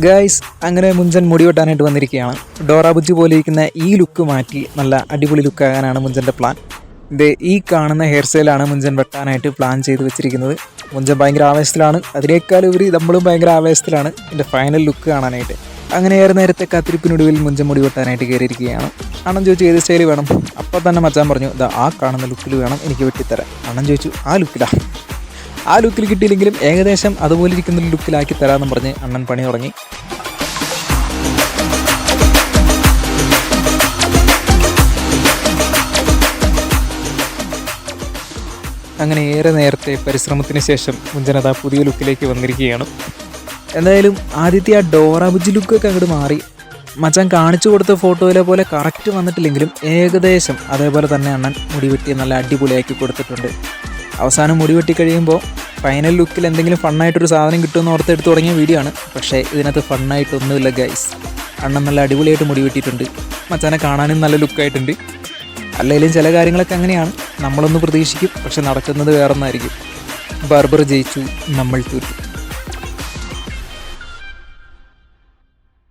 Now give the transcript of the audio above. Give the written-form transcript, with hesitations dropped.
Guys, അങ്ങനെ മുഞ്ചൻ മുടി വെട്ടാനായിട്ട് വന്നിരിക്കുകയാണ്. ഡോറ ബുജ്ജി പോലെ ഇരിക്കുന്ന ഈ ലുക്ക് മാറ്റി നല്ല അടിപൊളി ലുക്കാകാനാണ് മുഞ്ചൻ്റെ പ്ലാൻ. ഇത് ഈ കാണുന്ന ഹെയർ സ്റ്റൈലാണ് മുഞ്ചൻ വെട്ടാനായിട്ട് പ്ലാൻ ചെയ്ത് വെച്ചിരിക്കുന്നത്. മുഞ്ചൻ ഭയങ്കര ആവേശത്തിലാണ്, അതിനേക്കാൾ ഉപരി നമ്മളും ഭയങ്കര ആവേശത്തിലാണ് ഇതിൻ്റെ ഫൈനൽ ലുക്ക് കാണാനായിട്ട്. അങ്ങനെ ഏറെ നേരത്തെ കാത്തിരിപ്പിനൊടുവിൽ മുഞ്ചൻ മുടി വെട്ടാനായിട്ട് കയറിയിരിക്കുകയാണ്. അണ്ണൻ ചോദിച്ചു ഏത് സ്റ്റൈൽ വേണം. അപ്പോൾ തന്നെ മച്ചാൻ പറഞ്ഞു ഇതാ ആ കാണുന്ന ലുക്കിൽ വേണം എനിക്ക് വെട്ടിത്തരാൻ. അണ്ണൻ ചോദിച്ചു ആ ലുക്കിൽ കിട്ടിയില്ലെങ്കിലും ഏകദേശം അതുപോലെ ഇരിക്കുന്ന ലുക്കിലാക്കി തരാമെന്ന് പറഞ്ഞ് അണ്ണൻ പണി തുടങ്ങി. അങ്ങനെ ഏറെ നേരത്തെ പരിശ്രമത്തിന് ശേഷം മുഞ്ചനത പുതിയ ലുക്കിലേക്ക് വന്നിരിക്കുകയാണ്. എന്തായാലും ആദ്യത്തെ ആ ഡോറ ബുജ്ജി ലുക്കൊക്കെ അങ്ങോട്ട് മാറി. മച്ചാൻ കാണിച്ചു കൊടുത്ത ഫോട്ടോയിലെ പോലെ കറക്റ്റ് വന്നിട്ടില്ലെങ്കിലും ഏകദേശം അതേപോലെ തന്നെ അണ്ണൻ മുടി വെട്ടി നല്ല അടിപൊളിയാക്കി കൊടുത്തിട്ടുണ്ട്. അവസാനം മുടി വെട്ടി കഴിയുമ്പോൾ ഫൈനൽ ലുക്കിൽ എന്തെങ്കിലും ഫണ്ണായിട്ടൊരു സാധനം കിട്ടുമെന്ന് ഓർത്തെടുത്ത് തുടങ്ങിയ വീഡിയോ ആണ്. പക്ഷേ ഇതിനകത്ത് ഫണ്ണായിട്ടൊന്നുമില്ല ഗൈസ്. അണ്ണൻ നല്ല അടിപൊളിയായിട്ട് മുടി വെട്ടിയിട്ടുണ്ട്. മച്ചാനെ കാണാനും നല്ല ലുക്കായിട്ടുണ്ട്. അല്ലെങ്കിലും ചില കാര്യങ്ങളൊക്കെ അങ്ങനെയാണ്, നമ്മളൊന്ന് പ്രതീക്ഷിക്കും പക്ഷെ നടക്കുന്നത് വേറൊന്നായിരിക്കും. ബാർബർ ജയിച്ചു, നമ്മൾ തോറ്റു.